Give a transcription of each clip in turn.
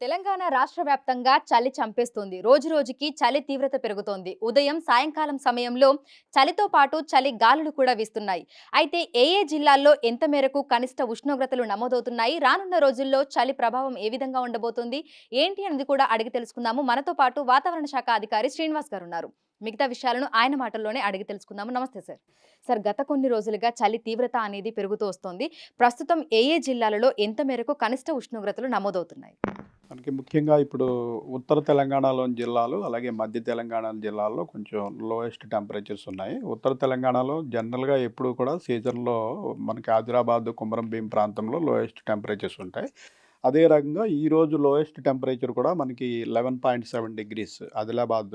తెలంగాణ రాష్ట్ర వ్యాప్తంగా చలి చంపేస్తుంది. రోజు రోజుకి చలి తీవ్రత పెరుగుతోంది. ఉదయం, సాయంకాలం సమయంలో చలితో పాటు చలి గాలులు కూడా వీస్తున్నాయి. అయితే ఏ జిల్లాల్లో ఎంత మేరకు కనిష్ట ఉష్ణోగ్రతలు నమోదవుతున్నాయి? రానున్న రోజుల్లో చలి ప్రభావం ఏ విధంగా ఉండబోతోంది? ఏంటి అనేది కూడా అడిగి తెలుసుకుందాము. మనతో పాటు వాతావరణ శాఖ అధికారి శ్రీనివాస్ గారు ఉన్నారు. మిగతా విషయాలను ఆయన మాటల్లోనే అడిగి తెలుసుకుందాము. నమస్తే సార్. సార్, గత కొన్ని రోజులుగా చలి తీవ్రత అనేది పెరుగుతూ వస్తోంది. ప్రస్తుతం ఏ జిల్లాలలో ఎంత మేరకు కనిష్ట ఉష్ణోగ్రతలు నమోదవుతున్నాయి? మనకి ముఖ్యంగా ఇప్పుడు ఉత్తర తెలంగాణలోని జిల్లాలు, అలాగే మధ్య తెలంగాణ జిల్లాల్లో కొంచెం లోయెస్ట్ టెంపరేచర్స్ ఉన్నాయి. ఉత్తర తెలంగాణలో జనరల్‌గా ఎప్పుడూ కూడా సీజన్‌లో మనకి ఆదిలాబాద్, కుమరం భీం ప్రాంతంలో లోయెస్ట్ టెంపరేచర్స్ ఉంటాయి. అదే రకంగా ఈరోజు లోయెస్ట్ టెంపరేచర్ కూడా మనకి 11.7 డిగ్రీస్ ఆదిలాబాద్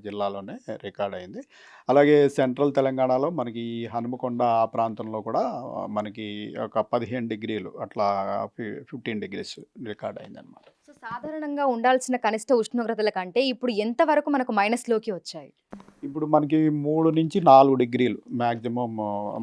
జిల్లాలోనే రికార్డ్ అయింది. అలాగే సెంట్రల్ తెలంగాణలో మనకి ఈ హనుమకొండ ఆ ప్రాంతంలో కూడా మనకి ఒక 15 డిగ్రీలు అట్లా 15 డిగ్రీస్ రికార్డ్ అయిందనమాట. సో, సాధారణంగా ఉండాల్సిన కనిష్ట ఉష్ణోగ్రతల కంటే ఇప్పుడు ఎంత వరకు మనకు మైనస్‌లోకి వచ్చాయి? ఇప్పుడు మనకి 3-4 డిగ్రీలు మాక్సిమం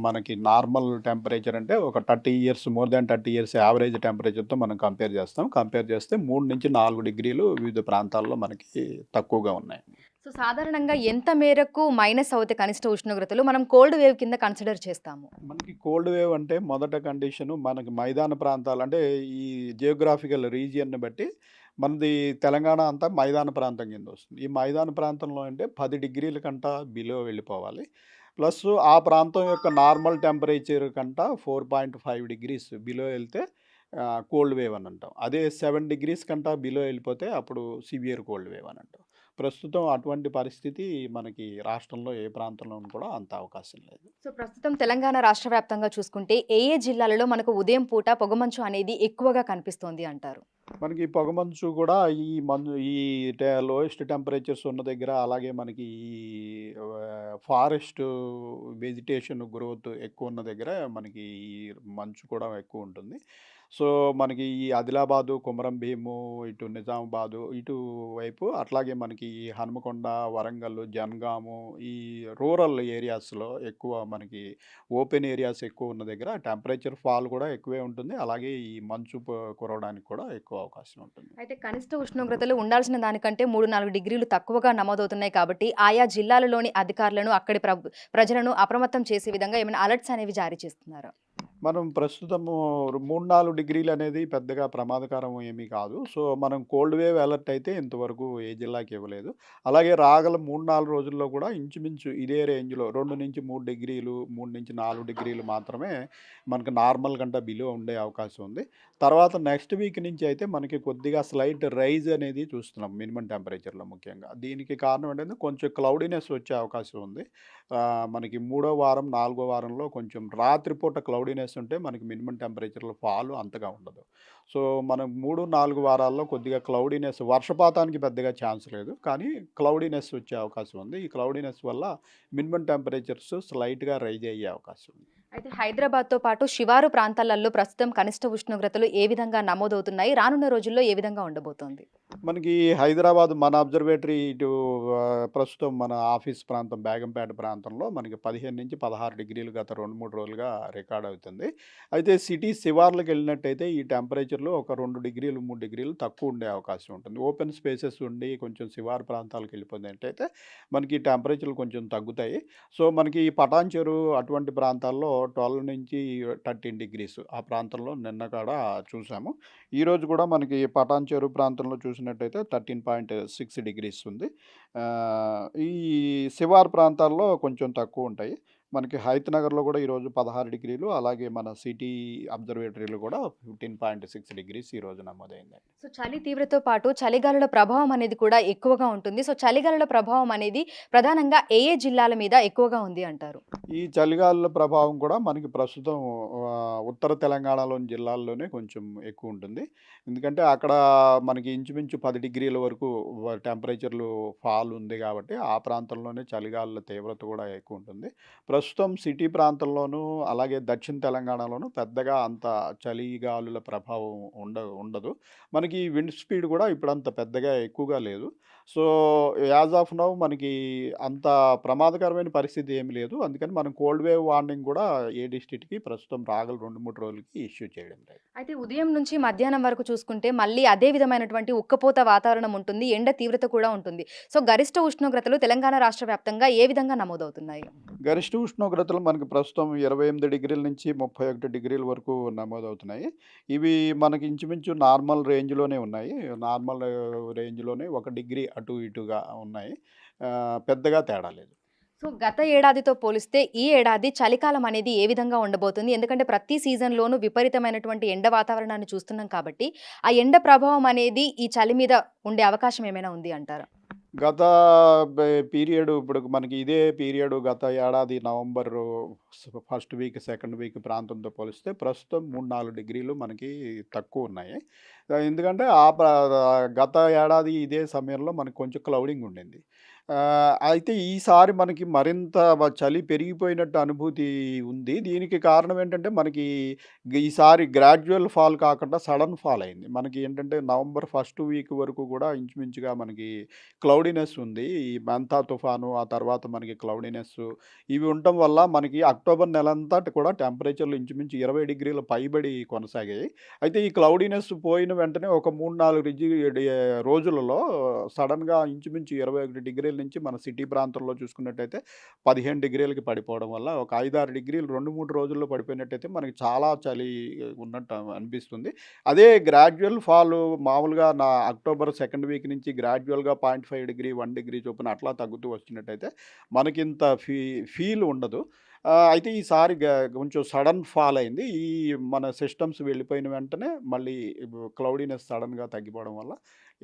మనకి నార్మల్ టెంపరేచర్ అంటే ఒక 30 years more than 30 years average టెంపరేచర్‌తో మనం కంపేర్ చేస్తాం. కంపేర్ చేస్తే 3-4 డిగ్రీలు వివిధ ప్రాంతాల్లో మనకి తక్కువగా ఉన్నాయి. సో, సాధారణంగా ఎంత మేరకు మైనస్ అవుతాయి కనిష్ట ఉష్ణోగ్రతలు? మనం కోల్డ్ వేవ్ కింద కన్సిడర్ చేస్తాము. మనకి కోల్డ్ వేవ్ అంటే మొదట కండిషను మనకి మైదాన ప్రాంతాలు అంటే ఈ జియోగ్రాఫికల్ రీజియన్‌ని బట్టి మనది తెలంగాణ అంతా మైదాన ప్రాంతం కింద వస్తుంది. ఈ మైదాన ప్రాంతంలో అంటే 10 డిగ్రీల కంట బిలో వెళ్ళిపోవాలి. ప్లస్ ఆ ప్రాంతం యొక్క నార్మల్ టెంపరేచర్ కంట 4.5 డిగ్రీస్ బిలో ఎళ్తే కోల్డ్ వేవ్ అని అంటాం. అదే 7 డిగ్రీస్ కంట బిలో ఎళ్ళిపోతే అప్పుడు సివియర్ కోల్డ్ వేవ్ అని అంటాం. ప్రస్తుతం అటువంటి పరిస్థితి మనకి రాష్ట్రంలో ఏ ప్రాంతంలోను కూడా అంత అవకాశం లేదు. సో, ప్రస్తుతం తెలంగాణ రాష్ట్ర వ్యాప్తంగా చూసుకుంటే ఏ జిల్లాలలో మనకు ఉదయం పూట పొగమంచు అనేది ఎక్కువగా కనిపిస్తోంది అంటారు? మనకి పొగమంచు కూడా ఈ ఈ లోయెస్ట్ టెంపరేచర్స్ ఉన్న దగ్గర అలాగే మనకి ఈ ఫారెస్ట్ వెజిటేషన్ గ్రోత్ ఎక్కువ ఉన్న దగ్గర మనకి ఈ మంచు కూడా ఎక్కువ ఉంటుంది. సో మనకి ఈ ఆదిలాబాదు, కుమరం భీము, ఇటు నిజామాబాదు ఇటు వైపు అట్లాగే మనకి ఈ హనుమకొండ, వరంగల్, జనగాము ఈ రూరల్ ఏరియాస్‌లో ఎక్కువ మనకి ఓపెన్ ఏరియాస్ ఎక్కువ ఉన్న దగ్గర టెంపరేచర్ ఫాల్ కూడా ఎక్కువే ఉంటుంది. అలాగే ఈ మంచు కురవడానికి కూడా ఎక్కువ అవకాశం ఉంటుంది. అయితే కనిష్ట ఉష్ణోగ్రతలు ఉండాల్సిన దానికంటే 3, 4 డిగ్రీలు తక్కువగా నమోదవుతున్నాయి కాబట్టి, ఆయా జిల్లాలలోని అధికారులను, అక్కడి ప్రజలను అప్రమత్తం చేసే విధంగా ఏమైనా అలర్ట్స్ అనేవి జారీ చేస్తున్నారా? మనం ప్రస్తుతము 3, 4 డిగ్రీలనేది పెద్దగా ప్రమాదకరం ఏమీ కాదు. సో, మనం కోల్డ్ వేవ్ అలర్ట్ అయితే ఇంతవరకు ఏ జిల్లాకి ఇవ్వలేదు. అలాగే రాగల 3, 4 రోజుల్లో కూడా ఇంచుమించు ఇదే రేంజ్‌లో 2-3 డిగ్రీలు, 3-4 డిగ్రీలు మాత్రమే మనకు నార్మల్ కంటే బిలో ఉండే అవకాశం ఉంది. తర్వాత నెక్స్ట్ వీక్ నుంచి అయితే మనకి కొద్దిగా స్లైట్ రైజ్ అనేది చూస్తున్నాం మినిమమ్ టెంపరేచర్‌లో ముఖ్యంగా. దీనికి కారణం ఏంటంటే కొంచెం క్లౌడీనెస్ వచ్చే అవకాశం ఉంది. మనకి మూడో వారం, నాలుగో వారంలో కొంచెం రాత్రిపూట క్లౌడీనెస్ ఉంటే మనకి మినిమమ్ టెంపరేచర్‌లో ఫాల్ అంతగా ఉండదు. సో, మనం 3, 4 వారాల్లో కొద్దిగా క్లౌడీనెస్ వర్షపాతానికి పెద్దగా ఛాన్స్ లేదు. కానీ క్లౌడీనెస్ వచ్చే అవకాశం ఉంది. ఈ క్లౌడీనెస్ వల్ల మినిమమ్ టెంపరేచర్స్ స్లైట్‌గా రైజ్ అయ్యే అవకాశం ఉంది. అయితే హైదరాబాద్‌తో పాటు శివారు ప్రాంతాలలో ప్రస్తుతం కనిష్ట ఉష్ణోగ్రతలు ఏ విధంగా నమోదవుతున్నాయి? రానున్న రోజుల్లో ఏ విధంగా ఉండబోతోంది? మనకి హైదరాబాద్ మన అబ్జర్వేటరీ ఇటు ప్రస్తుతం మన ఆఫీస్ ప్రాంతం బేగంపేట ప్రాంతంలో మనకి 15-16 డిగ్రీలు గత 2, 3 రోజులుగా రికార్డ్ అవుతుంది. అయితే సిటీ శివార్లకెళ్ళినట్టయితే ఈ టెంపరేచర్‌లో ఒక 2 డిగ్రీలు, 3 డిగ్రీలు తక్కువ ఉండే అవకాశం ఉంటుంది. ఓపెన్ స్పేసెస్ ఉండి కొంచెం శివారు ప్రాంతాలకెళ్ళిపోయినట్టయితే మనకి టెంపరేచర్‌లు కొంచెం తగ్గుతాయి. సో, మనకి ఈ పటాన్ చెరు అటువంటి ప్రాంతాల్లో 12-13 డిగ్రీస్ ఆ ప్రాంతంలో నిన్న కాడ చూసాము. ఈరోజు కూడా మనకి పటాన్ చెరు ప్రాంతంలో చూసినట్టయితే 13.6 డిగ్రీస్ ఉంది. ఈ శివారు ప్రాంతాల్లో కొంచెం తక్కువుంటాయి. మనకి హయత్ నగర్‌లో కూడా ఈరోజు 16 డిగ్రీలు, అలాగే మన సిటీ అబ్జర్వేటరీలో కూడా 15.6 డిగ్రీస్ ఈరోజు నమోదైందండి. సో, చలి తీవ్రతతో పాటు చలిగాలుల ప్రభావం అనేది కూడా ఎక్కువగా ఉంటుంది. సో, చలిగాలుల ప్రభావం అనేది ప్రధానంగా ఏ జిల్లాల మీద ఎక్కువగా ఉంది అంటారు? ఈ చలిగాలుల ప్రభావం కూడా మనకి ప్రస్తుతం ఉత్తర తెలంగాణలోని జిల్లాల్లోనే కొంచెం ఎక్కువుంటుంది. ఎందుకంటే అక్కడ మనకి ఇంచుమించు 10 డిగ్రీల వరకు టెంపరేచర్‌లు ఫాల్ ఉంది కాబట్టి, ఆ ప్రాంతంలోనే చలిగాలుల తీవ్రత కూడా ఎక్కువుంటుంది. ప్రస్తుతం సిటీ ప్రాంతంలోనూ, అలాగే దక్షిణ తెలంగాణలోనూ పెద్దగా అంత చలిగాలుల ప్రభావం ఉండదు. మనకి విండ్ స్పీడ్ కూడా ఇప్పుడంత పెద్దగా ఎక్కువగా లేదు. సో, యాజ్ ఆఫ్ నౌ మనకి అంత ప్రమాదకరమైన పరిస్థితి ఏమి లేదు. అందుకని మనం కోల్డ్ వేవ్ వార్నింగ్ కూడా ఏ డిస్ట్రిక్ట్‌కి ప్రస్తుతం రాగల 2, 3 రోజులకి ఇష్యూ చేయడం లేదు. అయితే ఉదయం నుంచి మధ్యాహ్నం వరకు చూసుకుంటే మళ్ళీ అదే విధమైనటువంటి ఉక్కపోత వాతావరణం ఉంటుంది. ఎండ తీవ్రత కూడా ఉంటుంది. సో, గరిష్ట ఉష్ణోగ్రతలు తెలంగాణ రాష్ట్ర వ్యాప్తంగా ఏ విధంగా నమోదవుతున్నాయి? గరిష్ట ఉష్ణోగ్రతలు మనకి ప్రస్తుతం 28 డిగ్రీల నుంచి 31 డిగ్రీల వరకు నమోదవుతున్నాయి. ఇవి మనకి ఇంచుమించు నార్మల్ రేంజ్‌లోనే ఉన్నాయి. నార్మల్ రేంజ్‌లోనే 1 డిగ్రీ అటు ఇటుగా ఉన్నాయి. పెద్దగా తేడా లేదు. సో, గత ఏడాదితో పోలిస్తే ఈ ఏడాది చలికాలం అనేది ఏ విధంగా ఉండబోతుంది? ఎందుకంటే ప్రతి సీజన్‌లోనూ విపరీతమైనటువంటి ఎండ వాతావరణాన్ని చూస్తున్నాం కాబట్టి, ఆ ఎండ ప్రభావం అనేది ఈ చలి మీద ఉండే అవకాశం ఏమైనా ఉంది అంటారా? గత పీరియడ్ ఇప్పుడు మనకి ఇదే పీరియడ్ గత ఏడాది నవంబరు ఫస్ట్ వీక్, సెకండ్ వీక్ ప్రాంతంతో పోలిస్తే ప్రస్తుతం 3, 4 డిగ్రీలు మనకి తక్కువున్నాయి. ఎందుకంటే గత ఏడాది ఇదే సమయంలో మనకు కొంచెం క్లౌడింగ్ ఉండింది. అయితే ఈసారి మనకి మరింత చలి పెరిగిపోయినట్టు అనుభూతి ఉంది. దీనికి కారణం ఏంటంటే మనకి ఈసారి గ్రాడ్యుయల్ ఫాల్ కాకుండా సడెన్ ఫాల్ అయింది. మనకి ఏంటంటే నవంబర్ ఫస్ట్ వీక్ వరకు కూడా ఇంచుమించుగా మనకి క్లౌడీనెస్ ఉంది. ఈ మెంతా తుఫాను, ఆ తర్వాత మనకి క్లౌడీనెస్సు ఇవి ఉండటం వల్ల మనకి అక్టోబర్ నెలంతా కూడా టెంపరేచర్‌లు ఇంచుమించు 20 డిగ్రీల పైబడి కొనసాగాయి. అయితే ఈ క్లౌడీనెస్ పోయిన వెంటనే ఒక 3, 4 రోజులలో సడెన్‌గా ఇంచుమించు 21 డిగ్రీల నుంచి మన సిటీ ప్రాంతంలో చూసుకున్నట్టయితే 15 డిగ్రీలకి పడిపోవడం వల్ల ఒక 5, 6 డిగ్రీలు 2, 3 రోజుల్లో పడిపోయినట్టయితే మనకి చాలా చలి ఉన్నట్టు అనిపిస్తుంది. అదే గ్రాడ్యుయల్ ఫాల్ మామూలుగా అక్టోబర్ సెకండ్ వీక్ నుంచి గ్రాడ్యుయల్‌గా 0.5 డిగ్రీ, 1 డిగ్రీ చొప్పున అట్లా తగ్గుతూ వచ్చినట్టయితే మనకింత ఫీల్ ఉండదు. అయితే ఈసారి కొంచెం సడెన్ ఫాల్ అయింది. మన సిస్టమ్స్ వెళ్ళిపోయిన వెంటనే మళ్ళీ క్లౌడీనెస్ సడెన్‌గా తగ్గిపోవడం వల్ల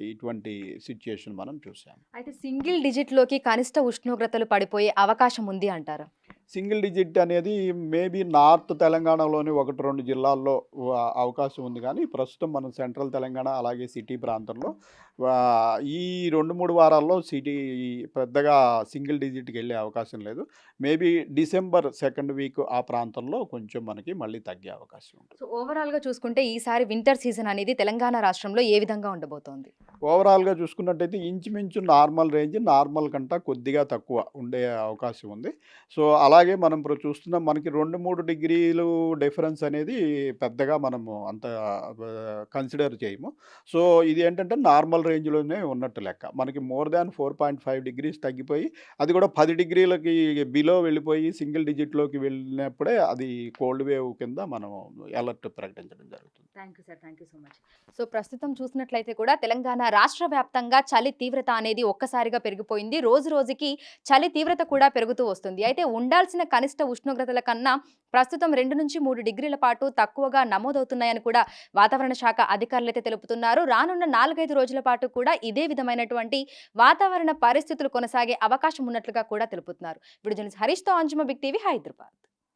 ఇటువంటి సిట్యుయేషన్ మనం చూసాం. అయితే సింగిల్ డిజిట్‌లోకి కనిష్ట ఉష్ణోగ్రతలు పడిపోయే అవకాశం ఉంది అంటారా? సింగిల్ డిజిట్ అనేది మేబీ నార్త్ తెలంగాణలోని 1, 2 జిల్లాల్లో అవకాశం ఉంది గానీ, ప్రస్తుతం మనం సెంట్రల్ తెలంగాణ అలాగే సిటీ ప్రాంతంలో ఈ 2, 3 వారాల్లో సిటీ పెద్దగా సింగిల్ డిజిట్‌కెళ్ళే అవకాశం లేదు. మేబీ డిసెంబర్ సెకండ్ వీక్ ఆ ప్రాంతంలో కొంచెం మనకి మళ్ళీ తగ్గే అవకాశం ఉంటుంది. సో, ఓవరాల్‌గా చూసుకుంటే ఈసారి వింటర్ సీజన్ అనేది తెలంగాణ రాష్ట్రంలో ఏ విధంగా ఉండబోతోంది? ఓవరాల్‌గా చూసుకున్నట్టయితే ఇంచుమించు నార్మల్ రేంజ్, నార్మల్ కంటా కొద్దిగా తక్కువ ఉండే అవకాశం ఉంది. సో, అలాగే మనం ఇప్పుడు చూస్తున్నాం మనకి 2, 3 డిగ్రీలు డిఫరెన్స్ అనేది పెద్దగా మనము అంత కన్సిడర్ చేయము. సో, ఇది ఏంటంటే నార్మల్ రేంజ్‌లోనే ఉన్నట్టు లెక్క. మనకి మోర్ దాన్ 4.5 డిగ్రీస్ తగ్గిపోయి, అది కూడా 10 డిగ్రీలకి బిలో వెళ్ళిపోయి సింగిల్ డిజిట్‌లోకి వెళ్ళినప్పుడే అది కోల్డ్ వేవ్ కింద మనం అలర్ట్ ప్రకటించడం జరుగుతుంది. Thank you sir. Thank you so much. So, ప్రస్తుతం చూసినట్లయితే కూడా తెలంగాణ రాష్ట్ర వ్యాప్తంగా చలి తీవ్రత అనేది ఒక్కసారిగా పెరిగిపోయింది. రోజు రోజుకి చలి తీవ్రత కూడా పెరుగుతూ వస్తుంది. అయితే ఉండాల్సిన కనిష్ట ఉష్ణోగ్రతల కన్నా ప్రస్తుతం 2-3 డిగ్రీల పాటు తక్కువగా నమోదవుతున్నాయని కూడా వాతావరణ శాఖ అధికారులైతే తెలుపుతున్నారు. రానున్న 4-5 రోజుల పాటు కూడా ఇదే విధమైనటువంటి వాతావరణ పరిస్థితులు కొనసాగే అవకాశం ఉన్నట్లుగా కూడా తెలుపుతున్నారు. వీడియో జర్నలిస్ట్ హరీష్‌తో అంజుమ, బిగ్ టీవీ, హైదరాబాద్.